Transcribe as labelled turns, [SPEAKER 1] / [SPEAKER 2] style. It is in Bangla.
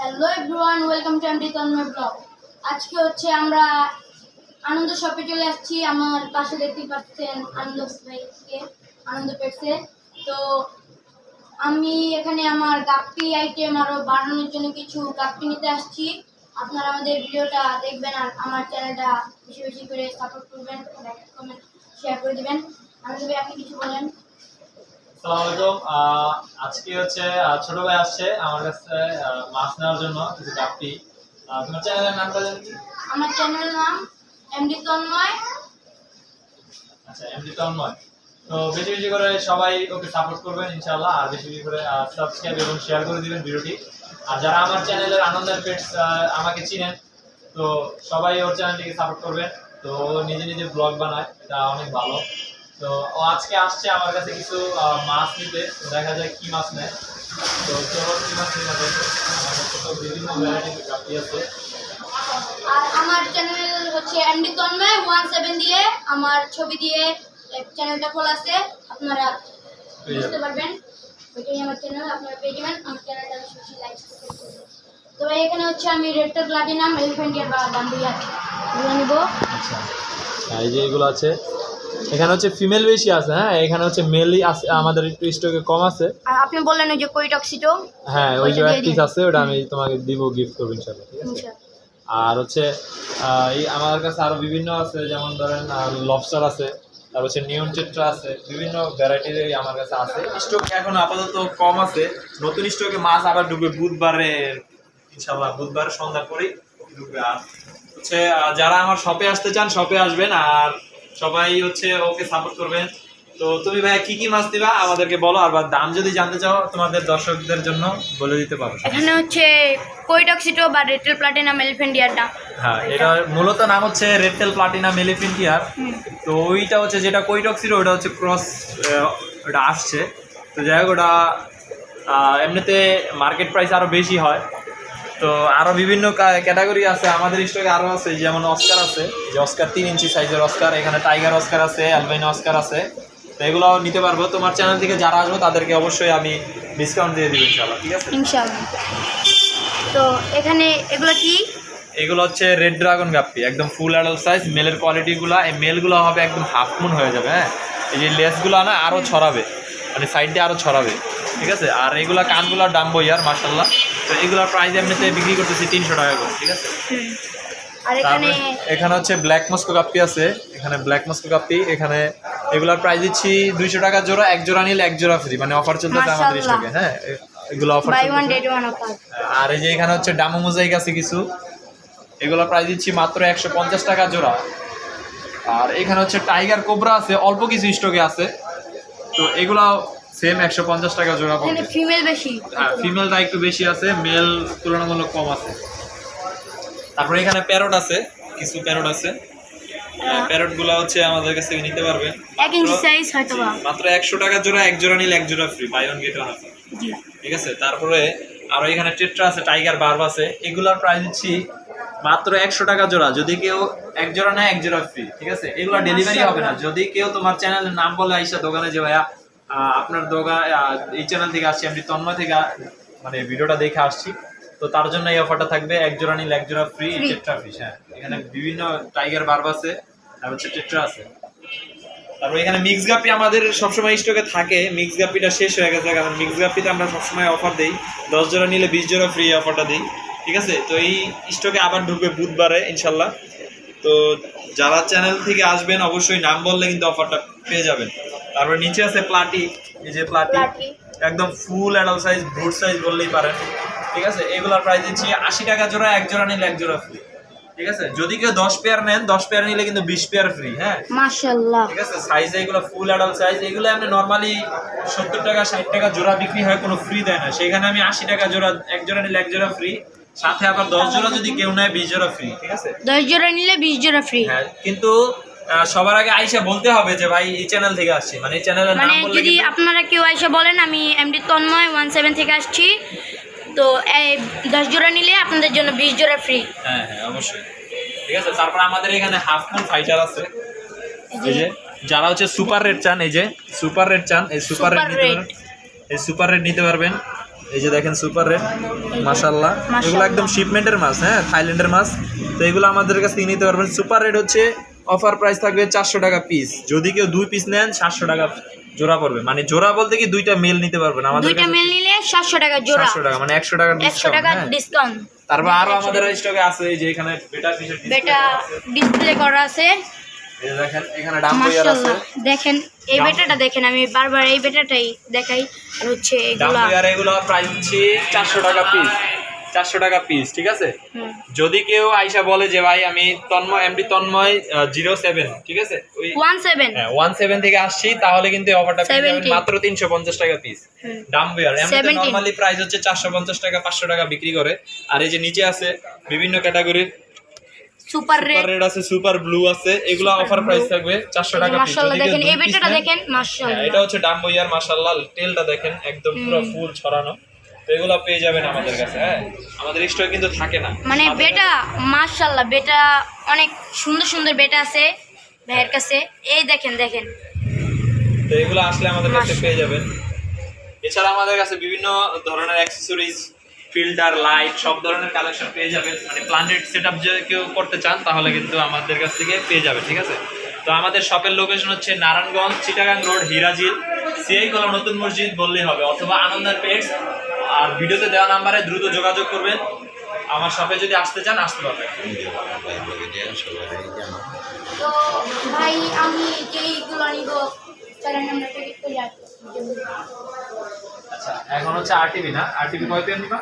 [SPEAKER 1] Hello everyone, welcome to MD Tanmoy blog. আজকে হচ্ছে আমরা আনন্দ শপে চলে আসছি। আমার পাশে দেখতে পাচ্ছেন আনন্দ পেটসে। তো আমি এখানে আমার গাপ্পি আইটেম আরও বাড়ানোর জন্য কিছু গাপ্পি নিতে আসছি। আপনারা আমাদের ভিডিওটা দেখবেন আর আমার চ্যানেলটা বেশি বেশি করে সাপোর্ট করবেন, লাইক কমেন্ট শেয়ার করে দেবেন। আনন্দ ভাই, আপনি কিছু বলেন।
[SPEAKER 2] আসসালামু আলাইকুম। আজকে হচ্ছে ছোট ভাই আসছে আমার কাছে মাছ নেওয়ার জন্য কিছু গাপ্পি। তোমার চ্যানেলের নামটা জানি কি?
[SPEAKER 1] আমার চ্যানেলের নাম এমডি তন্ময়।
[SPEAKER 2] আচ্ছা, এমডি তন্ময়। তো বেশি বেশি করে সবাই ওকে সাপোর্ট করবেন ইনশাআল্লাহ, আর বেশি বেশি করে সাবস্ক্রাইব এবং শেয়ার করে দিবেন ভিডিওটি। আর যারা আমার চ্যানেলের আনন্দের পেটস আমাকে চিনেন, তো সবাই ওর চ্যানেলটিকে সাপোর্ট করবেন। তো নিজে নিজে ব্লগ বানায়, এটা অনেক ভালো। তো ও আজকে আসছে আমার কাছে কিছু মাছ নিতে, তো দেখা যায় কি মাছ নেয়। তো চলো কি মাছ নিতে হবে, আমার কাছে তো বিভিন্ন ভ্যারাইটির গাপ্পি আছে।
[SPEAKER 1] আর আমার চ্যানেল হচ্ছে এমডি তন্ময় 17 দিয়ে আমার ছবি দিয়ে চ্যানেলটা খোলা আছে, আপনারা বুঝতে পারবেন। ওইটাই আমার চ্যানেল, আপনারা পেয়ে যাবেন। আমার চ্যানেলটা বেশি লাইক সাবস্ক্রাইব করবেন। তো এখানে হচ্ছে আমি রেড প্লাটিনাম এলিফ্যান্টিয়ার বা বাম্বুইয়া নিব।
[SPEAKER 2] আচ্ছা, এই যে এগুলো আছে, এখানে হচ্ছে ফিমেল বেশি আছে। হ্যাঁ, এখানে হচ্ছে মেলই আছে, আমাদের একটু স্টকে কম আছে।
[SPEAKER 1] আর আপনি বললেন ওই যে কৈটক্সিটো,
[SPEAKER 2] হ্যাঁ, ওই যে এক পিস আছে, ওটা আমি তোমাকে দিব, গিফট করব ইনশাআল্লাহ, ঠিক আছে? আর হচ্ছে এই আমার কাছে আরো বিভিন্ন আছে, যেমন ধরেন লবস্টার আছে, তারপর হচ্ছে নিয়ন চেট্রা আছে, বিভিন্ন ভ্যারাইটির আমার কাছে আছে। স্টক এখন আপাতত কম আছে, নতুন স্টকে মাছ আবার ঢুকবে বুধবারে ইনশাআল্লাহ, বুধবার সন্ধ্যা করেই ঢুকবে। আর হচ্ছে যারা আমার শপে আসতে চান শপে আসবেন, আর সবাই হচ্ছে ওকে সাপোর্ট করবেন। তো তুমি ভাই কি কি মাছ দিবা আমাদেরকে বলো, আর দাম যদি জানতে চাও তোমাদের দর্শকদের জন্য বলে দিতে পারো।
[SPEAKER 1] এখানে হচ্ছে কৈটক্সিটো বা রেড প্লাটিনাম এলিফ্যান্টিয়ারটা।
[SPEAKER 2] হ্যাঁ, এটা মূলত নাম হচ্ছে রেড টেল প্লাটিনাম এলিফ্যান্টিয়ার। তো ওইটা হচ্ছে যেটা কৈটক্সিটো, ওটা হচ্ছে ক্রস, ওটা আসছে। তো যাই হোক, ওটা এমনিতে মার্কেট প্রাইস আরও বেশি হয়। তো আরও বিভিন্ন ক্যাটাগরি আছে আমাদের স্টকে, আরও আছে, যেমন অস্কার আছে, যে অস্কার 3 ইঞ্চি সাইজের অস্কার, এখানে টাইগার অস্কার আছে, অ্যালবাইনো অস্কার আছে। তো এগুলো নিতে পারবো। তোমার চ্যানেল থেকে যারা আসবো তাদেরকে অবশ্যই আমি ডিসকাউন্ট দিয়ে দিই ইনশাআল্লাহ, ঠিক আছে?
[SPEAKER 1] ইনশাআল্লাহ। তো এখানে এগুলো কি?
[SPEAKER 2] এগুলো হচ্ছে রেড ড্রাগন গাপ্পি, একদম ফুল অ্যাডাল্ট সাইজ। মেলের কোয়ালিটিগুলো, এই মেলগুলো হবে একদম হাফ মুন হয়ে যাবে। হ্যাঁ, এই যে লেসগুলো না আরও ছড়াবে, মানে সাইড দিয়ে আরও ছড়াবে, ঠিক আছে? আর এগুলা কানগুলোর দাম বইয়ার মাশাআল্লাহ। তো এগুলোর প্রাইস এমনিতে বিক্রি করতেছি 300 টাকা করে, ঠিক আছে?
[SPEAKER 1] আর
[SPEAKER 2] এখানে হচ্ছে ব্ল্যাক মস্কো গাপ্পি আছে, এখানে ব্ল্যাক মস্কো গাপ্পি, এখানে এগুলোর প্রাইস দিচ্ছি 200 টাকা জোড়া, এক জোড়া নিলে এক জোড়া ফ্রি, মানে অফার চলতেছে আমাদের স্টকে। হ্যাঁ, এগুলো অফার চলতেছে। আর এই যে এখানে হচ্ছে ডামো মোজাইক আছে কিছু, এগুলো প্রাইস দিচ্ছি মাত্র 150 টাকা জোড়া। আর এখানে হচ্ছে টাইগার কোবরা আছে, অল্প কিছু স্টকে আছে। তো এগুলো সেম 150 টাকা জোড়া পড়বে।
[SPEAKER 1] ফিমেল বেশি,
[SPEAKER 2] হ্যাঁ, ফিমেলটা একটু বেশি আছে, মেল তুলনামূলক কম আছে। তারপরে এখানে প্যারট আছে, কিছু প্যারট আছে। প্যারটগুলো হচ্ছে আমাদের কাছ থেকে নিতে পারবেন
[SPEAKER 1] 1 ইঞ্চি সাইজ হয়তো বা
[SPEAKER 2] মাত্র 100 টাকা জোড়া, এক জোড়া নিলে এক জোড়া free, buy one get one আছে, ঠিক আছে? তারপরে আরো এখানে টেট্রা আছে, টাইগার বার্ব আছে, এগুলোর প্রাইস দিচ্ছি মাত্র 100 টাকা জোড়া। যদি কেউ এক জোড়া নেয় এক জোড়া ফ্রি, ঠিক আছে? এগুলো ডেলিভারি হবে না। যদি কেউ তোমার চ্যানেলের নাম বলে আইসা দোকানে, যে ভাইয়া আপনার দোকান এই চ্যানেল থেকে আসছি, আমি তন্ময় থেকে মানে ভিডিওটা দেখে আসছি, তো তার জন্য এই অফারটা থাকবে, এক জোড়া নিলে এক জোড়া ফ্রি, টেট্রা ফিশ। হ্যাঁ, এখানে বিভিন্ন টাইগার বার্ব আছে, আর হচ্ছে টেট্রা আছে। তারপর এখানে মিক্স গাপ্পি আমাদের সবসময় স্টকে থাকে। মিক্স গাপ্পিটা শেষ হয়ে গেছে, কারণ মিক্স গাপ্পিতে আমরা সবসময় অফার দিই, 10 জোড়া নিলে 20 জোড়া ফ্রি অফারটা দিই, ঠিক আছে? তো এই স্টকে আবার ঢুকবে বুধবারে ইনশাল্লাহ। তো যারা চ্যানেল থেকে আসবেন অবশ্যই নাম বললে কিন্তু অফারটা পেয়ে যাবেন। তারপর নিচে আছে প্লাটি, এই যে প্লাটি, একদম full adult size, brood size বললেই পারেন, ঠিক আছে? এগুলোর প্রাইস দিচ্ছি 80 টাকা জোড়া, এক জোড়া নিলে এক জোড়া ফ্রি, ঠিক আছে? যদি কেউ 10 পেয়ার নেন, 10 পেয়ার নিলে কিন্তু 20 পেয়ার ফ্রি। হ্যাঁ,
[SPEAKER 1] মাশাআল্লাহ,
[SPEAKER 2] ঠিক আছে? সাইজ এগুলো ফুল অ্যাডাল্ট সাইজ, এগুলো আমি নরমালি 70 টাকা 60 টাকা জোড়া বিক্রি হয়, কোনো ফ্রি দেয় না। সেখানে আমি 80 টাকা জোড়া, এক জোড়া নিলে এক জোড়া ফ্রি, সাথে আবার 10 জোড়া যদি কেউ নেয় 20 জোড়া ফ্রি, ঠিক আছে?
[SPEAKER 1] 10 জোড়া নিলে 20 জোড়া ফ্রি।
[SPEAKER 2] হ্যাঁ, কিন্তু সবার আগে আইসা বলতে হবে যে ভাই এই চ্যানেল থেকে আসছি, মানে এই চ্যানেলের নাম বললে,
[SPEAKER 1] যদি আপনারা কেউ আইসা বলেন আমি এমডি তন্ময় 17 থেকে আসছি, তো এই 10 জোড়া নিলে আপনাদের জন্য 20 জোড়া ফ্রি।
[SPEAKER 2] হ্যাঁ হ্যাঁ, অবশ্যই, ঠিক আছে? তারপর আমাদের এখানে হাফ মুন ফাইটার আছে, এই যে যারা হচ্ছে সুপার রেড চান, এই যে সুপার রেড চান, এই সুপার রেড নিতে পারবেন, এই সুপার রেড নিতে পারবেন। এই যে দেখেন সুপার রেড, মাশাআল্লাহ, এগুলো একদম শিপমেন্টের মাছ, হ্যাঁ, থাইল্যান্ডের মাছ। তো এগুলো আমাদের কাছে নিতে পারবেন। সুপার রেড হচ্ছে অফার প্রাইস থাকবে 400 টাকা পিস। যদি কেউ 2 পিস নেন 700 টাকা জোড়া পড়বে। মানে জোড়া বলতে কি দুইটা মেল নিতে পারবেন আমাদের
[SPEAKER 1] দুইটা
[SPEAKER 2] কাছে।
[SPEAKER 1] মেল নিলে 700 টাকা জোড়া,
[SPEAKER 2] 700 টাকা মানে 100 টাকা
[SPEAKER 1] 100 টাকা ডিসকাউন্ট।
[SPEAKER 2] তারপর আরো আমাদের স্টকে আছে এই যে এখানে বেটা ফিশের
[SPEAKER 1] বেটা ডিসপ্লে করা আছে,
[SPEAKER 2] এই যে দেখেন এখানে ডাম্বয়ার আছে।
[SPEAKER 1] মাশাআল্লাহ দেখেন এই বেটাটা দেখেন, আমি বারবার এই বেটাটাই দেখাই। আর হচ্ছে এগুলা
[SPEAKER 2] ডাম্বয়ার, এগুলো প্রাইস হচ্ছে 400 টাকা পিস, 400 টাকা পিস, ঠিক আছে। যদি কেউ আইসা বলে যে ভাই আমি তন্ময় এমডি তন্ময় 07, ঠিক আছে, ওই
[SPEAKER 1] 17
[SPEAKER 2] হ্যাঁ 17 থেকে আসছি, তাহলে কিন্তু এই অফারটা পেয়ে যাবেন
[SPEAKER 1] 70
[SPEAKER 2] মাত্র 350 টাকা পিস। ডাম্বয়ার এমনিতে
[SPEAKER 1] 17
[SPEAKER 2] নরমালি প্রাইস হচ্ছে 450 টাকা 500 টাকা বিক্রি করে। আর এই যে নিচে আছে বিভিন্ন ক্যাটাগরির
[SPEAKER 1] সুপার
[SPEAKER 2] সুপার
[SPEAKER 1] রেড,
[SPEAKER 2] রেড আছে, সুপার ব্লু আছে, এগুলো অফার প্রাইস থাকবে 400 টাকা পিস।
[SPEAKER 1] মাশাআল্লাহ
[SPEAKER 2] যদি কেউ
[SPEAKER 1] দেখেন
[SPEAKER 2] দুই
[SPEAKER 1] এই
[SPEAKER 2] piece
[SPEAKER 1] বেটাটা
[SPEAKER 2] নেন,
[SPEAKER 1] দেখেন,
[SPEAKER 2] হ্যাঁ,
[SPEAKER 1] মাশাআল্লাহ
[SPEAKER 2] এটা হচ্ছে ডাম্বয়ার, মাশাআল্লাহ, টেলটা দেখেন একদম পুরো ফুল ছড়ানো। তো এগুলো পেয়ে যাবেন আমাদের কাছে, হ্যাঁ, আমাদের স্টক কিন্তু থাকে না।
[SPEAKER 1] মানে বেটা মাশাআল্লাহ, বেটা অনেক সুন্দর সুন্দর বেটা আছে ভাইয়ের কাছে। এই দেখেন দেখেন,
[SPEAKER 2] তো এগুলো আসলে আমাদের কাছে পেয়ে যাবেন। এছাড়া আমাদের কাছে বিভিন্ন ধরনের অ্যাকসেসরিজ, ফিল্টার, লাইট, সব ধরনের কালেকশন পেয়ে যাবেন। মানে প্ল্যানেট সেটআপ যদি কেউ করতে চান তাহলে কিন্তু আমাদের কাছ থেকে পেয়ে যাবেন, ঠিক আছে। তো আমাদের শপের লোকেশন হচ্ছে নারায়ণগঞ্জ চিটাগাং রোড, হিরাজিল, সিআই কলা নতুন মসজিদ বললেই হবে, অথবা আনন্দের পেটস। আর ভিডিওতে দেওয়া নাম্বারে দ্রুত যোগাযোগ করবেন। আমার শপে যদি আসতে চান আসতে পারবেন।
[SPEAKER 1] তো ভাই আমি যেইগুলো নিব 4 নম্বর প্যাকেট করে রাখছি।
[SPEAKER 2] আচ্ছা, এখন হচ্ছে আরটিভি না, আরটিভি কয় পেয়ার নিবা?